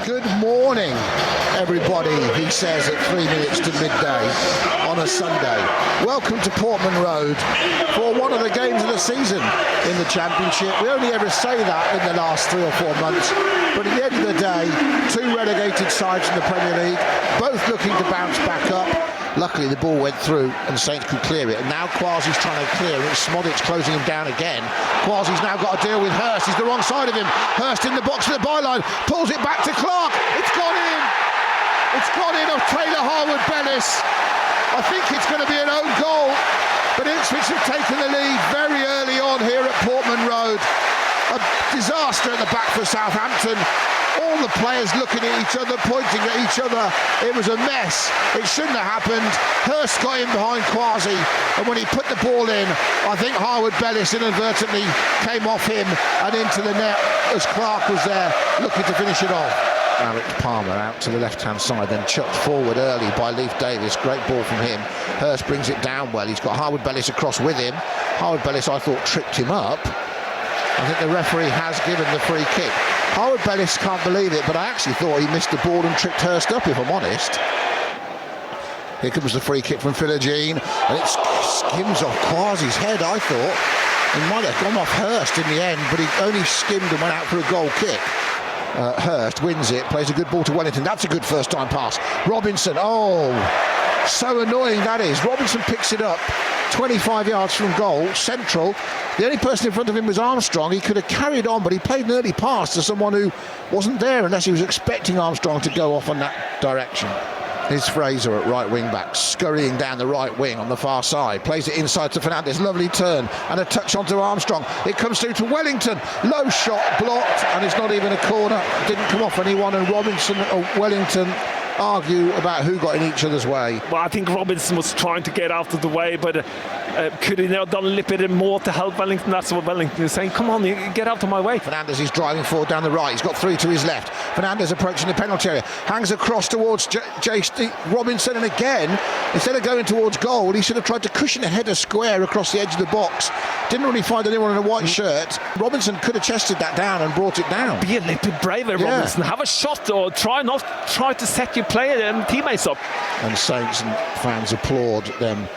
Good morning, everybody, he says at 3 minutes to midday on a Sunday. Welcome to Portman Road for one of the games of the season in the Championship. We only ever say that in the last 3 or 4 months, but at the end of the day, two relegated sides in the Premier League, both looking to bounce back up. Luckily, the ball went through and Saints could clear it. And now Quasi's trying to clear it. Smodic closing him down again. Quasi's now got to deal with Hurst. He's the wrong side of him. Hurst in the box of the byline. Pulls it back to Clark. It's gone in. It's gone in off Taylor Harwood-Bellis. I think it's going to be an own goal. But Ipswich have taken the lead very early on here at Portman Road. A disaster at the back for Southampton. All the players looking at each other, pointing at each other. It was a mess. It shouldn't have happened. Hurst got in behind Quasi, and when he put the ball in, I think Harwood-Bellis inadvertently came off him and into the net as Clark was there looking to finish it off. Alex Palmer out to the left-hand side, then chucked forward early by Leif Davis. Great ball from him. Hurst brings it down well. He's got Harwood-Bellis across with him. Harwood-Bellis, I thought, tripped him up. I think the referee has given the free kick. Harwood-Bellis can't believe it, but I actually thought he missed the ball and tripped Hurst up, if I'm honest. Here comes the free kick from Philogene, and it skims off Quasi's head, I thought. He might have gone off Hurst in the end, but he only skimmed and went out for a goal kick. Hurst wins it, plays a good ball to Wellington. That's a good first-time pass. Robinson, oh, so annoying that is. Robinson picks it up 25 yards from goal, central. The only person in front of him was Armstrong. He could have carried on, but he played an early pass to someone who wasn't there unless he was expecting Armstrong to go off on that direction. Here's Fraser at right wing back, scurrying down the right wing on the far side. Plays it inside to Fernandez, lovely turn and a touch onto Armstrong. It comes through to Wellington, low shot, blocked, and it's not even a corner. Didn't come off anyone, and Robinson or Wellington argue about who got in each other's way. Well, I think Robinson was trying to get out of the way, but could he have done a little bit more to help Wellington? That's what Wellington is saying. Come on, get out of my way. Fernandez is driving forward down the right. He's got three to his left. Fernandez approaching the penalty area. Hangs across towards Robinson, and again, instead of going towards goal, he should have tried to cushion a header square across the edge of the box. Didn't really find anyone in a white shirt. Robinson could have chested that down and brought it down. Be a little bit braver, Robinson. Have a shot, or try to set your player and teammates up. And Saints and fans applaud them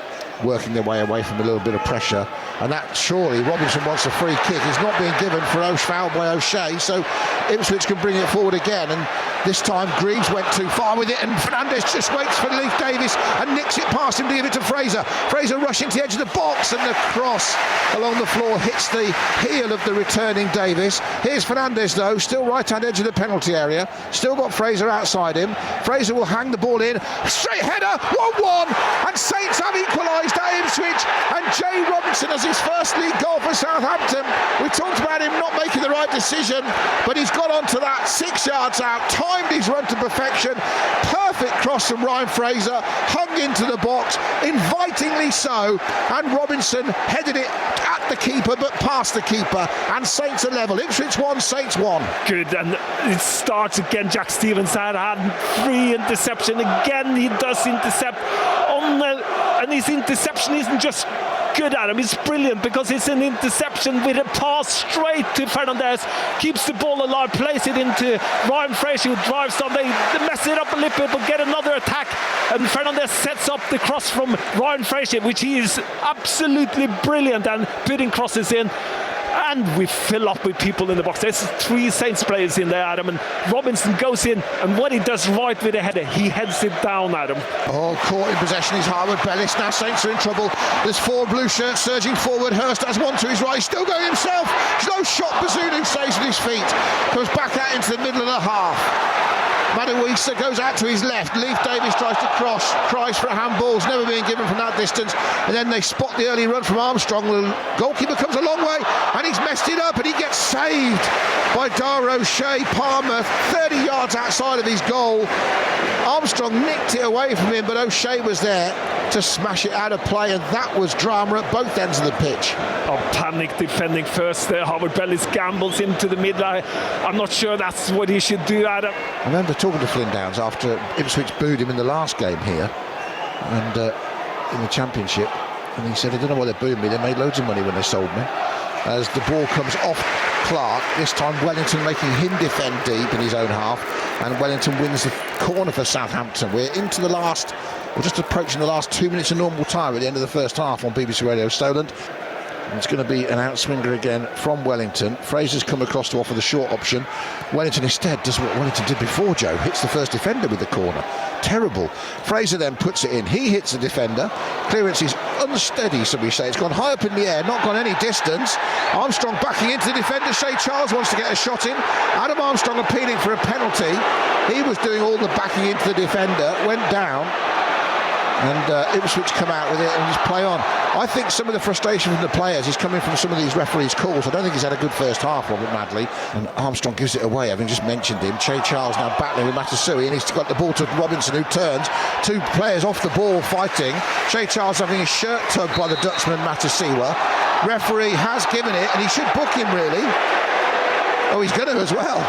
working their way away from a little bit of pressure, and that surely Robinson wants a free kick. He's not being given for foul by O'Shea, so Ipswich can bring it forward again, and this time Greaves went too far with it, and Fernandez just waits for Leif Davis and nicks it past him to give it to Fraser. Fraser rushing to the edge of the box, and the cross along the floor hits the heel of the returning Davis. Here's Fernandez though, still right hand edge of the penalty area, still got Fraser outside him. Fraser will hang the ball in, straight header, 1-1, and Saints have equalised at Ipswich, and Jay Robinson has his first league goal for Southampton. We talked about him not making the right decision, but he's got onto that 6 yards out, timed his run to perfection. Perfect cross from Ryan Fraser, hung into the box, invitingly so, and Robinson headed it at the keeper but past the keeper, and Saints are level. Ipswich 1, Saints 1. Good, and it starts again. Jack Stevens had free interception again. He does intercept and his interception isn't just good at him, it's brilliant, because it's an interception with a pass straight to Fernandez, keeps the ball alive, plays it into Ryan Fraser, who drives down. They mess it up a little bit but get another attack, and Fernandez sets up the cross from Ryan Fraser, which he is absolutely brilliant, and putting crosses in. And we fill up with people in the box. There's 3 Saints players in there, Adam, and Robinson goes in, and what he does right with the header, he heads it down, Adam. Oh, caught in possession is Harwood-Bellis. Now Saints are in trouble. There's 4 blue shirts surging forward. Hurst has one to his right. He's still going himself. Slow shot. Bazunu saves with his feet. Comes back out into the middle of the half. Maduisa goes out to his left. Leif Davis tries to cross, cries for a handball's never being given from that distance, and then they spot the early run from Armstrong. The goalkeeper comes a long way, and he's messed it up, and he gets saved by Dar O'Shea. Palmer 30 yards outside of his goal. Armstrong nicked it away from him, but O'Shea was there to smash it out of play, and that was drama at both ends of the pitch. Oh, panic defending first there. Harwood-Bellis gambles into the middle. I'm not sure that's what he should do, Adam. I remember talking to Flynn Downs after Ipswich booed him in the last game here, and in the Championship, and he said, I don't know why they booed me, they made loads of money when they sold me. As the ball comes off Clark, this time Wellington making him defend deep in his own half. and Wellington wins the corner for Southampton. We're into the last, we're just approaching the last 2 minutes of normal time at the end of the first half on BBC Radio Stoland. And it's going to be an outswinger again from Wellington. Fraser's come across to offer the short option. Wellington instead does what Wellington did before, Joe. Hits the first defender with the corner. Terrible. Fraser then puts it in. He hits the defender. Clearance is unsteady, so we say. It's gone high up in the air, not gone any distance. Armstrong backing into the defender. Shea Charles wants to get a shot in. Adam Armstrong appealing for a penalty. He was doing all the backing into the defender. Went down. And Ipswich come out with it and just play on. I think some of the frustration from the players is coming from some of these referees' calls. I don't think he's had a good first half, Robert Madley. And Armstrong gives it away, having just mentioned him. Shea Charles now battling with Matasui, and he's got the ball to Robinson, who turns. Two players off the ball fighting. Shea Charles having his shirt tugged by the Dutchman Matasiwa. Referee has given it, and he should book him, really. Oh, he's going to as well.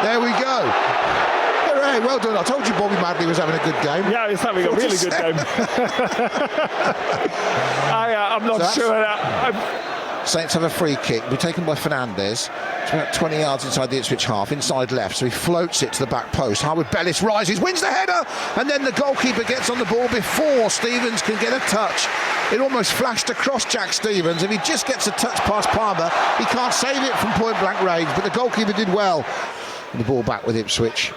There we go. Hooray, well done. I told you Bobby Madley was having a good game. Yeah, he's having a really good game. I'm not sure. Saints have a free kick. We're taken by Fernandez. It's about 20 yards inside the Ipswich half, inside left. So he floats it to the back post. Harwood Bellis rises, wins the header, and then the goalkeeper gets on the ball before Stevens can get a touch. It almost flashed across Jack Stevens. If he just gets a touch past Palmer, he can't save it from point blank range. But the goalkeeper did well. And the ball back with Ipswich,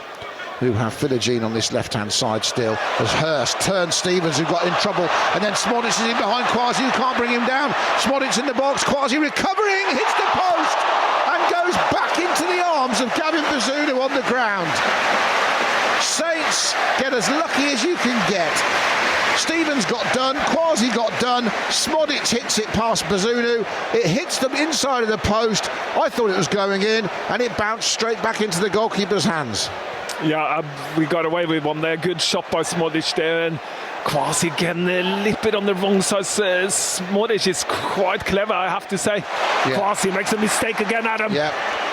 who have Philogene on this left-hand side still, as Hurst turns Stevens, who got in trouble, and then Smodic is in behind Quasi, who can't bring him down. Smodic in the box, Quasi recovering, hits the post, and goes back into the arms of Gavin Bazunu on the ground. Saints get as lucky as you can get. Stevens got done, Quasi got done, Smodic hits it past Bazunu, it hits them inside of the post. I thought it was going in, and it bounced straight back into the goalkeeper's hands. Yeah, we got away with one there. Good shot by Smodic there, and Quasi again a little bit on the wrong side. Smodic is quite clever, I have to say. Yeah. Quasi makes a mistake again, Adam. Yeah,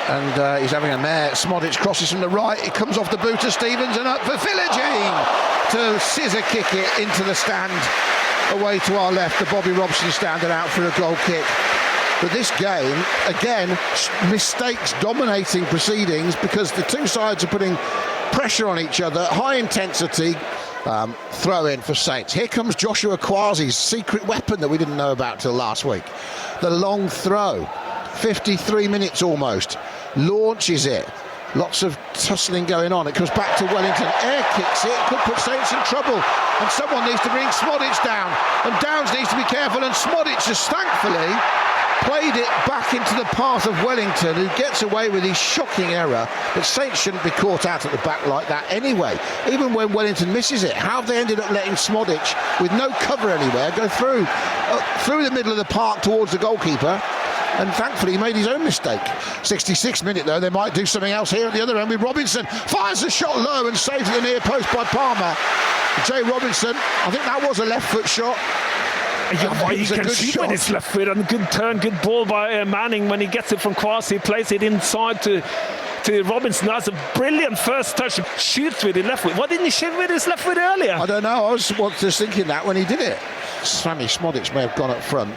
and he's having a mare. Smodic crosses from the right. It comes off the boot of Stevens and up for Philogene to scissor kick it into the stand. Away to our left, the Bobby Robson stand and out for a goal kick. But this game, again, mistakes dominating proceedings because the two sides are putting pressure on each other. High intensity throw in for Saints. Here comes Joshua Quasi's secret weapon that we didn't know about till last week. The long throw. 53 minutes almost. Launches it. Lots of tussling going on. It comes back to Wellington. Air kicks it. Could put Saints in trouble. And someone needs to bring Smodic down. And Downs needs to be careful. And Smodic just thankfully played it back into the path of Wellington, who gets away with his shocking error. But Saints shouldn't be caught out at the back like that anyway. Even when Wellington misses it, how have they ended up letting Smodic, with no cover anywhere, go through the middle of the park towards the goalkeeper? And thankfully he made his own mistake. 66th minute though, they might do something else here at the other end with Robinson. Fires the shot low and saves at the near post by Palmer. Jay Robinson, I think that was a left foot shot. Yeah, you can see with his left foot, and good turn, good ball by Manning when he gets it from Quasi, plays it inside to Robinson. That's a brilliant first touch. Shoots with his left foot. Why didn't he shoot with his left foot earlier? I don't know. I was just thinking that when he did it. Sammy Smodic may have gone up front.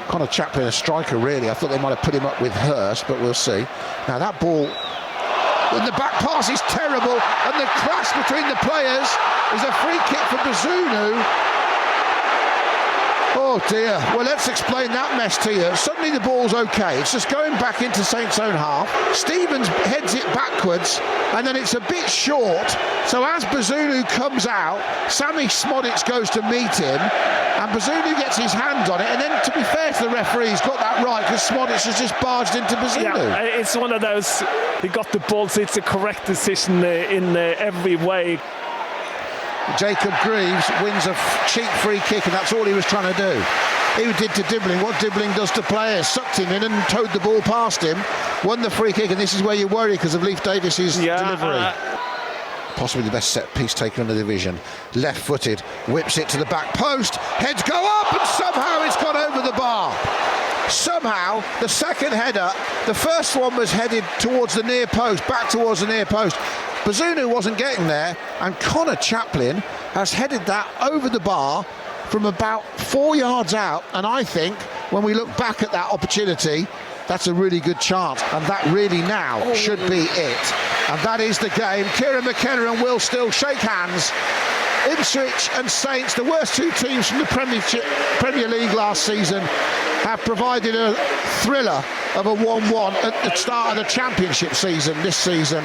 Connor Chaplin, a striker, really. I thought they might have put him up with Hurst, but we'll see. Now that ball, and the back pass is terrible, and the clash between the players is a free kick for Bazunu. Oh dear. Well, let's explain that mess to you. Suddenly the ball's okay. It's just going back into Saints' own half. Stevens heads it backwards, and then it's a bit short. So as Bazunu comes out, Sammy Smodic goes to meet him, and Bazunu gets his hands on it. And then, to be fair to the referee, he's got that right, because Smodic has just barged into Bazunu. Yeah, it's one of those. He got the ball, so it's a correct decision in every way. Jacob Greaves wins a cheap free kick, and that's all he was trying to do. He did to Dibbling what Dibbling does to players, sucked him in and towed the ball past him, won the free kick, and this is where you worry because of Leif Davis's delivery. Possibly the best set piece taken in the division. Left-footed, whips it to the back post, heads go up, and somehow it's gone over the bar. Somehow, the second header, the first one was headed towards the near post, back towards the near post. Bazunu wasn't getting there, and Connor Chaplin has headed that over the bar from about 4 yards out, and I think when we look back at that opportunity, that's a really good chance, and that really now should be it. And that is the game. Kieran McKenna and Will Still shake hands. Ipswich and Saints, the worst two teams from the Premier League last season, have provided a thriller of a 1-1 at the start of the Championship season this season.